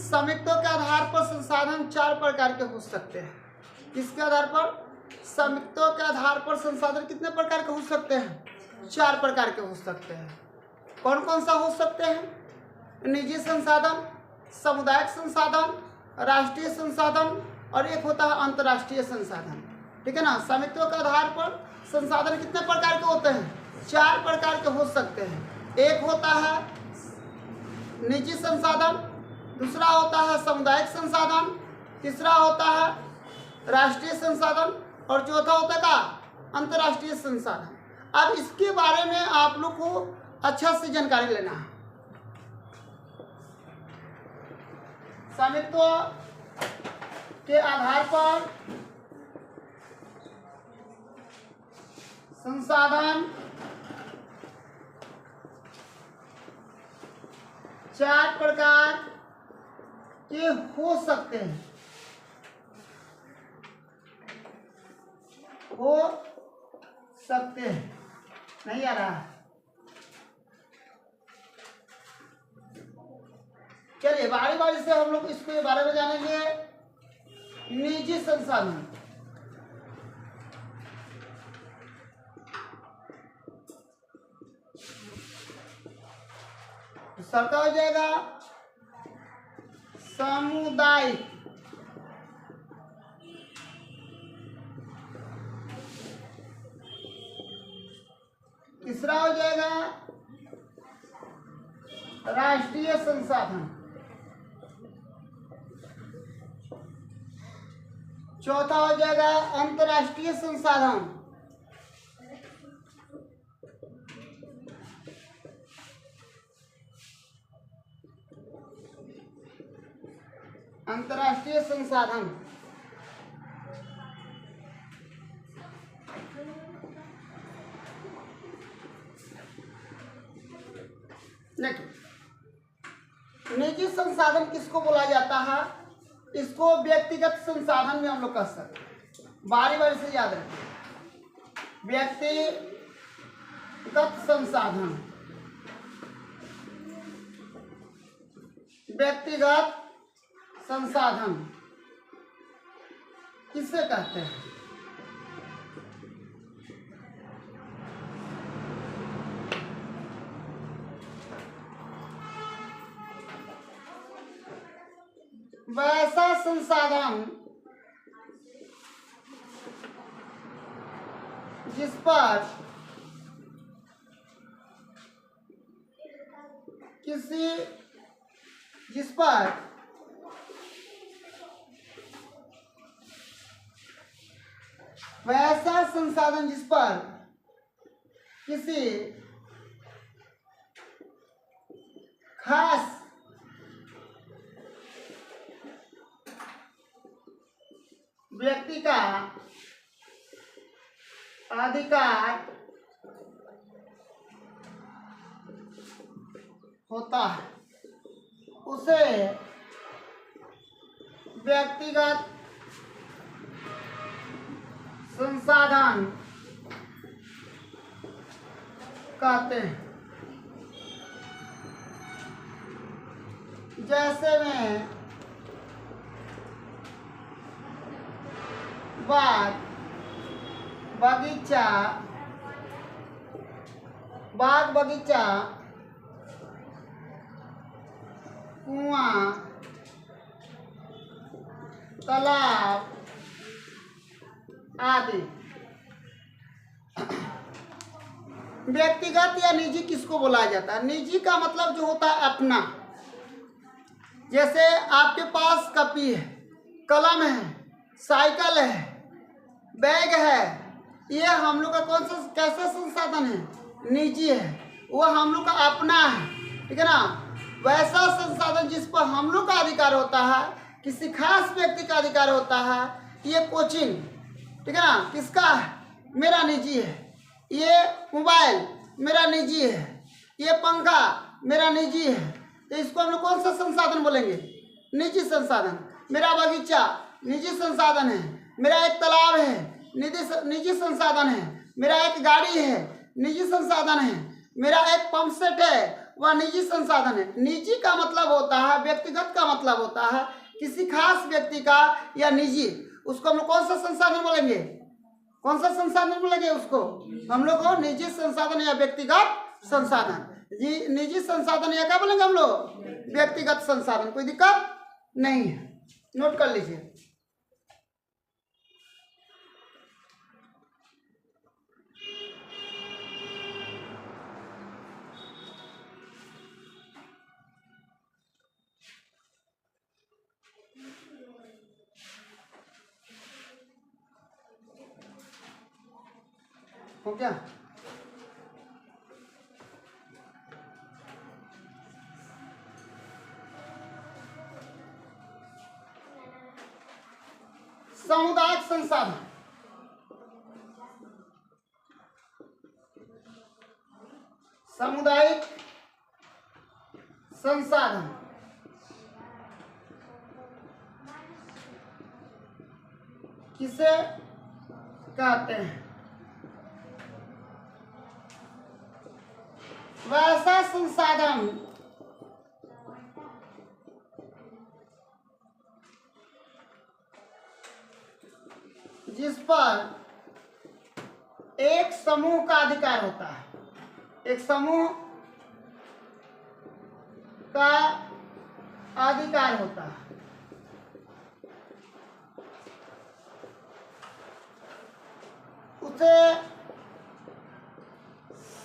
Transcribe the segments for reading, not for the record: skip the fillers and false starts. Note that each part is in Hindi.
समीकतों के आधार पर संसाधन चार प्रकार के हो सकते हैं। किसके आधार पर? समीकतों के आधार पर संसाधन कितने प्रकार के हो सकते हैं? चार प्रकार के हो सकते हैं। कौन कौन सा हो सकते हैं? निजी संसाधन, सामुदायिक संसाधन, राष्ट्रीय संसाधन और एक होता है अंतर्राष्ट्रीय संसाधन। ठीक है ना। समीकतों के आधार पर संसाधन कितने प्रकार के होते हैं? चार प्रकार के हो सकते हैं। एक होता है निजी संसाधन, दूसरा होता है सामुदायिक संसाधन, तीसरा होता है राष्ट्रीय संसाधन और चौथा होता है का अंतर्राष्ट्रीय संसाधन। अब इसके बारे में आप लोग को अच्छा से जानकारी लेना है। समीकतों के आधार पर संसाधन चार प्रकार के हो सकते हैं। नहीं आ रहा है। चलिए बारी बारी से हम लोग इसके बारे में जानेंगे। निजी संसाधन, सबका हो जाएगा सामुदायिक, तीसरा हो जाएगा राष्ट्रीय संसाधन, चौथा हो जाएगा अंतर्राष्ट्रीय संसाधन, अंतर्राष्ट्रीय संसाधन। निजी संसाधन किसको बोला जाता है? इसको व्यक्तिगत संसाधन में हम लोग कह सकते हैं। बारी बारी से याद रखें। व्यक्तिगत संसाधन, व्यक्तिगत संसाधन किसे कहते हैं? वैसा संसाधन जिस पर वैसा संसाधन जिस पर किसी खास व्यक्ति का अधिकार होता है, उसे व्यक्तिगत संसाधन कहते हैं। जैसे में बाग बगीचा, कुआं, तालाब आदि। व्यक्तिगत या निजी किसको बोला जाता है? निजी का मतलब जो होता है अपना। जैसे आपके पास कॉपी है, कलम है, साइकिल है, बैग है, ये हम लोग का कौन सा कैसा संसाधन है? निजी है, वो हम लोग का अपना है। ठीक है ना। वैसा संसाधन जिस पर हम लोग का अधिकार होता है, किसी खास व्यक्ति का अधिकार होता है। ये कोचिंग, ठीक है ना, किसका है? मेरा निजी है। ये मोबाइल मेरा निजी है। ये पंखा मेरा निजी है। तो इसको हम लोग कौन सा संसाधन बोलेंगे? निजी संसाधन। मेरा बगीचा निजी संसाधन है। मेरा एक तालाब है, निजी संसाधन है। मेरा एक गाड़ी है, निजी संसाधन है। मेरा एक पंप सेट है, वह निजी संसाधन है। निजी का मतलब होता है, व्यक्तिगत का मतलब होता है किसी खास व्यक्ति का या निजी, उसको हम लोग कौन सा संसाधन बोलेंगे? कौन सा संसाधन बोलेंगे उसको? हम लोग को निजी संसाधन या व्यक्तिगत संसाधन। जी, निजी संसाधन या क्या बोलेंगे हम लोग? व्यक्तिगत संसाधन। कोई दिक्कत नहीं है, नोट कर लीजिए। हो गया? सामुदायिक संसाधन। सामुदायिक संसाधन किसे कहते हैं? वैसा संसाधन जिस पर एक समूह का अधिकार होता है, एक समूह का अधिकार होता है, उसे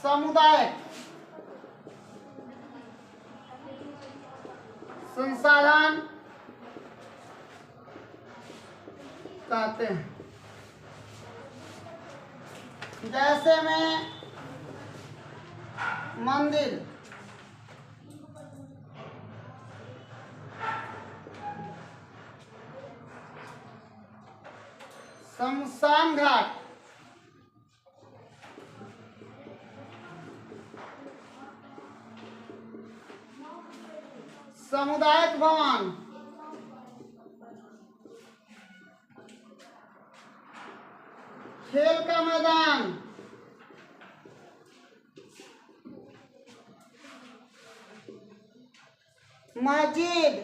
सामुदायिक संसाधन कहते हैं। जैसे में मंदिर, शमशान घाट, सामुदायिक भवन, खेल का मैदान, मस्जिद,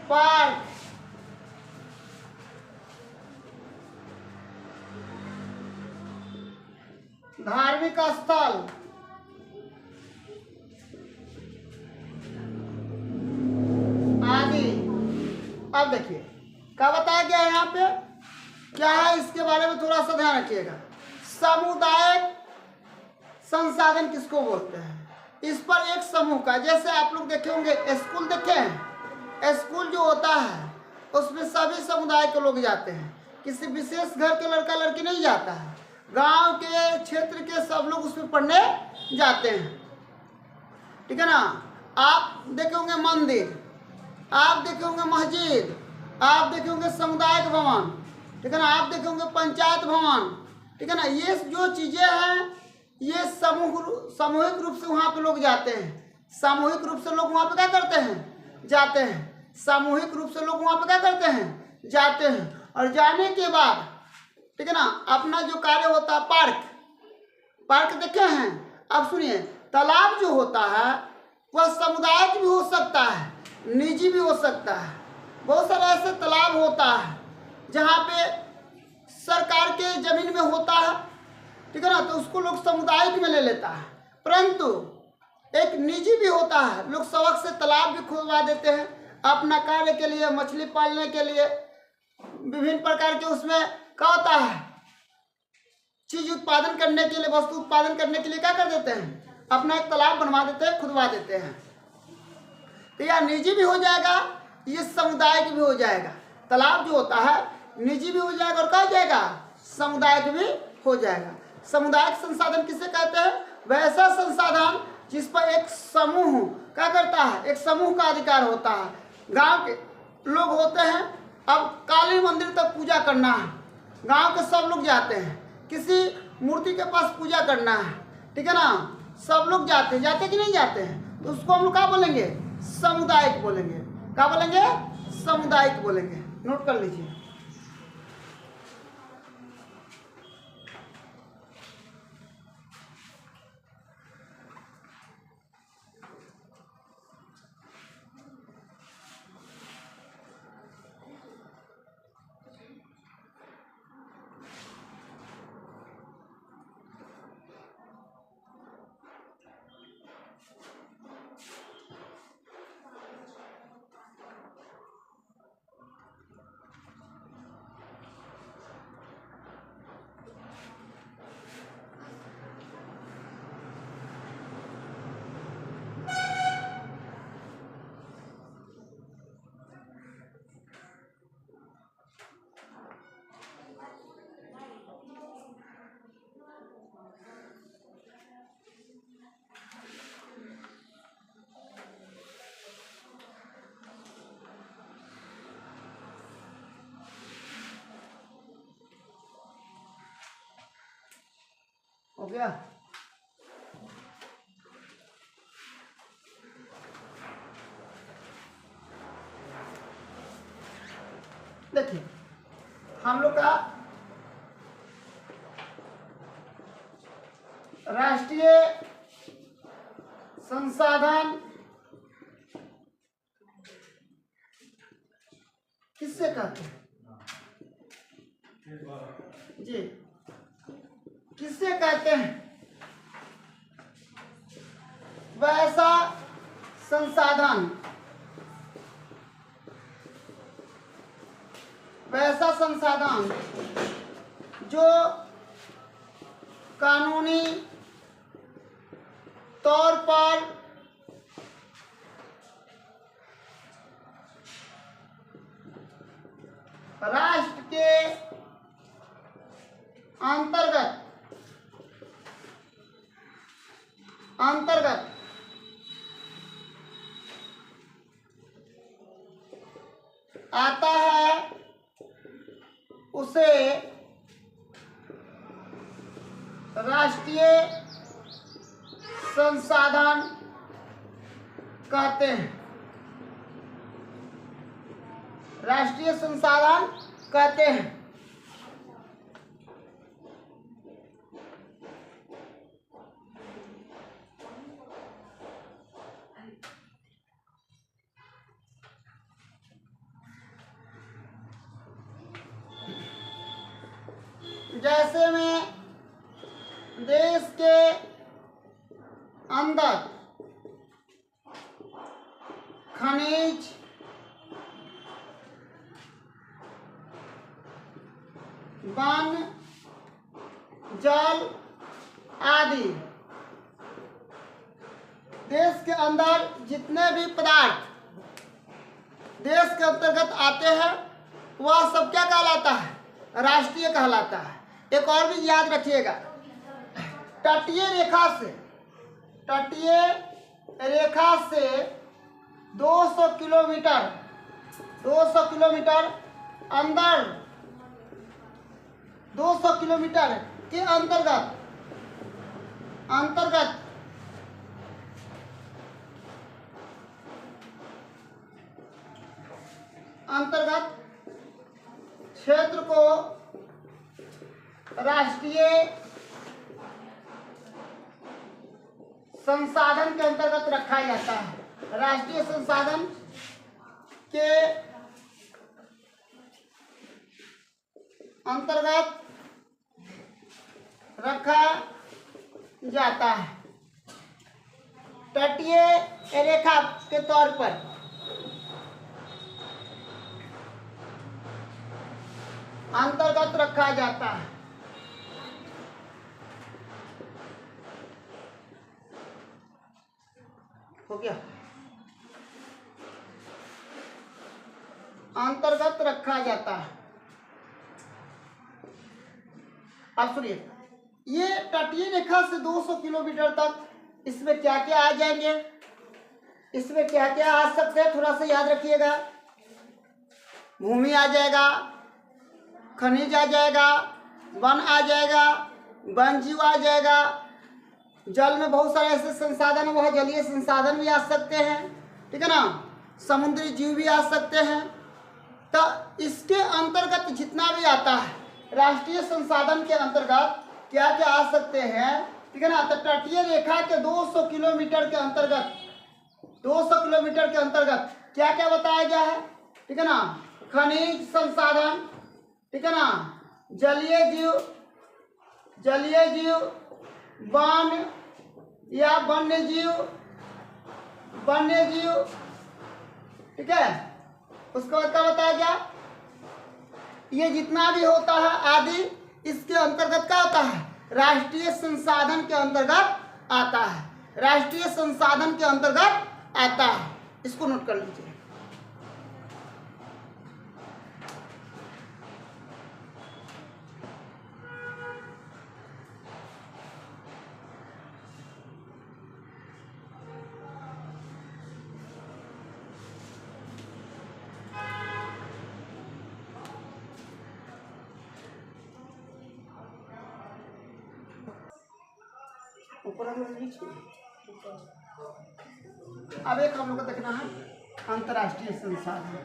पार्क, धार्मिक स्थल, आदि। अब देखिए क्या बताया गया है यहाँ पे, क्या है इसके बारे में थोड़ा सा ध्यान रखिएगा। सामुदायिक संसाधन किसको बोलते हैं? इस पर एक समूह का, जैसे आप लोग देखे होंगे स्कूल देखे हैं, स्कूल जो होता है उसमें सभी समुदाय के लोग जाते हैं, किसी विशेष घर के लड़का लड़की नहीं जाता है, गांव के क्षेत्र के सब लोग उसमें पढ़ने जाते हैं, ठीक है ना। आप देखे होंगे मंदिर, आप देखे होंगे मस्जिद, आप देखे होंगे सामुदायिक भवन, ठीक है ना, आप देखे होंगे पंचायत भवन, ठीक है ना। ये जो चीज़ें हैं ये सामूहिक रूप से वहाँ पे लोग जाते हैं। सामूहिक रूप से लोग वहाँ पे क्या करते हैं? जाते हैं। सामूहिक रूप से लोग वहाँ पे क्या करते हैं? जाते हैं। और जाने के बाद, ठीक है ना, अपना जो कार्य होता है, पार्क देखे हैं। अब सुनिए, तालाब जो होता है वह सामुदायिक भी हो सकता है, निजी भी हो सकता है। बहुत सारे ऐसे तालाब होता है जहाँ पे सरकार के जमीन में होता है, ठीक है ना, तो उसको लोग सामुदायिक में ले लेता है। परंतु एक निजी भी होता है, लोग शौक से तालाब भी खुदवा देते हैं अपना कार्य के लिए, मछली पालने के लिए, विभिन्न प्रकार के उसमें क्या होता है, चीज उत्पादन करने के लिए, वस्तु उत्पादन करने के लिए क्या कर देते हैं? अपना एक तालाब बनवा देते हैं, खुदवा देते हैं। तो यह निजी भी हो जाएगा, ये सामुदायिक भी हो जाएगा। तालाब जो होता है निजी भी हो जाएगा और क्या हो जाएगा? सामुदायिक भी हो जाएगा। सामुदायिक संसाधन किसे कहते हैं? वैसा संसाधन जिस पर एक समूह क्या करता है, एक समूह का अधिकार होता है। गांव के लोग होते हैं, अब काली मंदिर तक पूजा करना है, गांव के सब लोग जाते हैं, किसी मूर्ति के पास पूजा करना है, ठीक है ना, सब लोग जाते कि नहीं जाते हैं, तो उसको हम लोग क्या बोलेंगे? सामुदायिक बोलेंगे। क्या बोलेंगे? सामुदायिक बोलेंगे। नोट कर लीजिए। हो गया। देखिए हम लोग का राष्ट्रीय संसाधन किससे कहते हैं जी, किससे कहते हैं? वैसा संसाधन, वैसा संसाधन जो कानूनी तौर पर राष्ट्र के अंतर्गत आता है, उसे राष्ट्रीय संसाधन कहते हैं। राष्ट्रीय संसाधन कहते हैं। जैसे में देश के अंदर खनिज, वन, जल आदि, देश के अंदर जितने भी पदार्थ देश के अंतर्गत आते हैं वह सब क्या कहलाता है? राष्ट्रीय कहलाता है। एक और भी याद रखिएगा, तटीय रेखा से 200 किलोमीटर अंदर, 200 किलोमीटर के अंतर्गत क्षेत्र को राष्ट्रीय संसाधन के अंतर्गत रखा जाता है। राष्ट्रीय संसाधन के अंतर्गत रखा जाता है। तटीय रेखा के तौर पर अंतर्गत रखा जाता है। हो गया, अंतर्गत रखा जाता है। अब सुनिए, ये तटीय रेखा से 200 किलोमीटर तक इसमें क्या क्या आ जाएंगे, इसमें क्या क्या आ सकते हैं, थोड़ा सा याद रखिएगा। भूमि आ जाएगा, खनिज आ जाएगा, वन आ जाएगा, वन्यजीव आ जाएगा, जल में बहुत सारे ऐसे संसाधन वह जलीय संसाधन भी आ सकते हैं, ठीक है ना, समुद्री जीव भी आ सकते हैं। तो इसके अंतर्गत जितना भी आता है राष्ट्रीय संसाधन के अंतर्गत क्या क्या आ सकते हैं, ठीक है ना। तो तटीय रेखा के 200 किलोमीटर के अंतर्गत, 200 किलोमीटर के अंतर्गत क्या क्या बताया गया है, ठीक है ना। खनिज संसाधन, ठीक है ना, जलीय जीव, वन या वन्य जीव, ठीक है। उसके बाद क्या बताया गया, ये जितना भी होता है आदि इसके अंतर्गत क्या होता है? राष्ट्रीय संसाधन के अंतर्गत आता है। राष्ट्रीय संसाधन के अंतर्गत आता है, इसको नोट कर लीजिए। ऊपर हम लोग नीचे। अब एक हम लोग को देखना है अंतर्राष्ट्रीय संसाधन।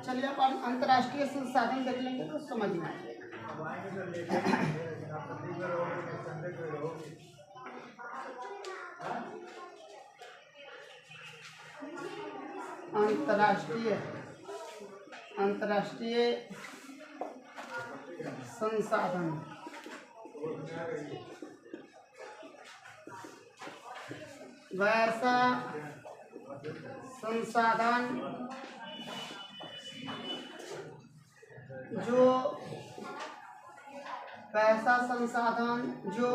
चलिए आप अंतर्राष्ट्रीय संसाधन देख लेंगे तो समझ में आएगा। अंतर्राष्ट्रीय संसाधन वैसा संसाधन जो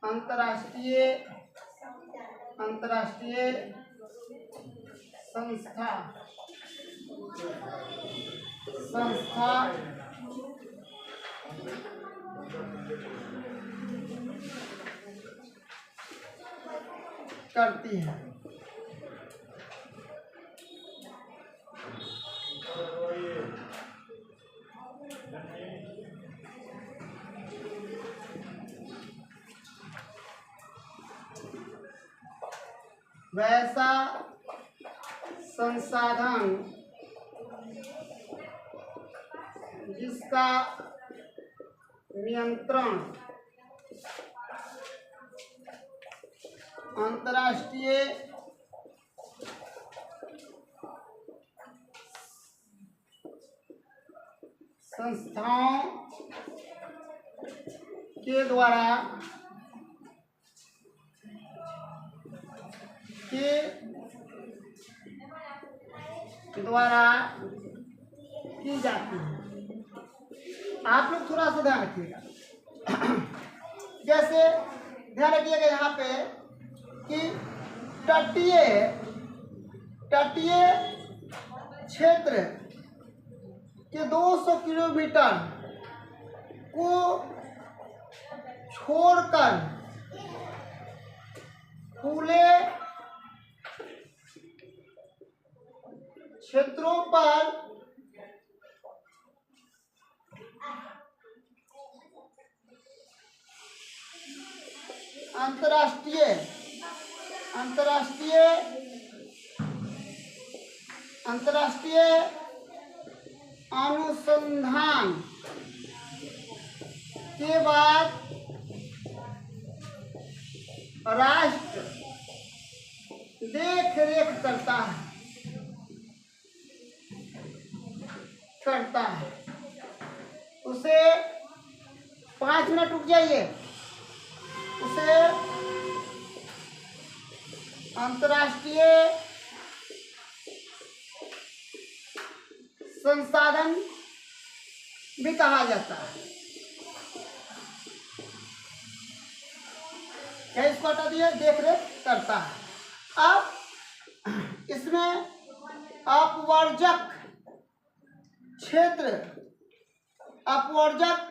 अंतर्राष्ट्रीय संस्था करती है। वैसा संसाधन जिसका नियंत्रण अंतर्राष्ट्रीय संस्थाओं के द्वारा की जाती है। आप लोग थोड़ा सा ध्यान रखिएगा। जैसे ध्यान रखिएगा यहाँ पे कि तटीय क्षेत्र के 200 किलोमीटर को छोड़कर खुले क्षेत्रों पर अंतर्राष्ट्रीय अनुसंधान के बाद राष्ट्र देख रेख करता है। उसे 5 मिनट रुक जाइए। उसे अंतर्राष्ट्रीय संसाधन भी कहा जाता है। क्या इसको हटा दिया? देख रेख करता है। अब इसमें अपवर्जक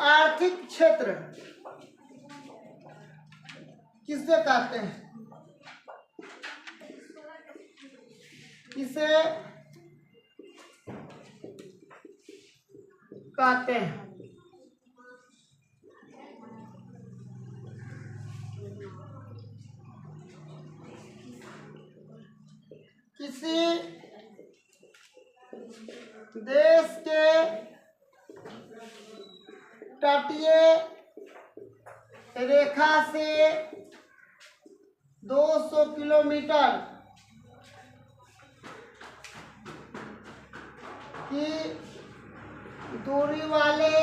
आर्थिक क्षेत्र किसे कहते हैं? किसे कहते हैं? किसी देश के तटीय रेखा से 200 किलोमीटर की दूरी वाले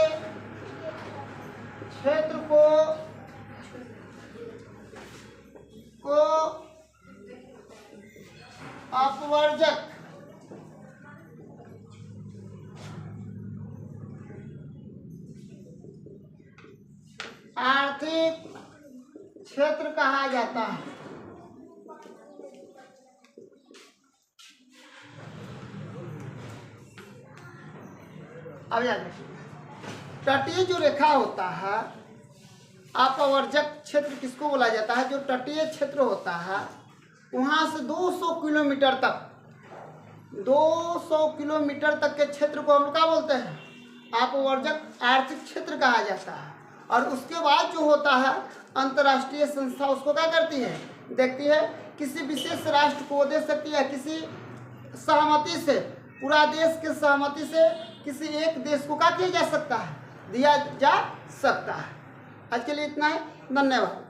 क्षेत्र को अपवर्जक आर्थिक क्षेत्र कहा जाता है। अब याद रखिए, तटीय जो रेखा होता है, अपवर्जक क्षेत्र किसको बोला जाता है? जो तटीय क्षेत्र होता है वहां से 200 किलोमीटर तक के क्षेत्र को हम क्या बोलते हैं? अपवर्जक आर्थिक क्षेत्र कहा जाता है। और उसके बाद जो होता है अंतर्राष्ट्रीय संस्था उसको क्या करती है, देखती है। किसी विशेष राष्ट्र को दे सकती है, किसी सहमति से, पूरा देश के सहमति से किसी एक देश को क्या किया जा सकता है, दिया जा सकता है। आज के लिए इतना है, धन्यवाद।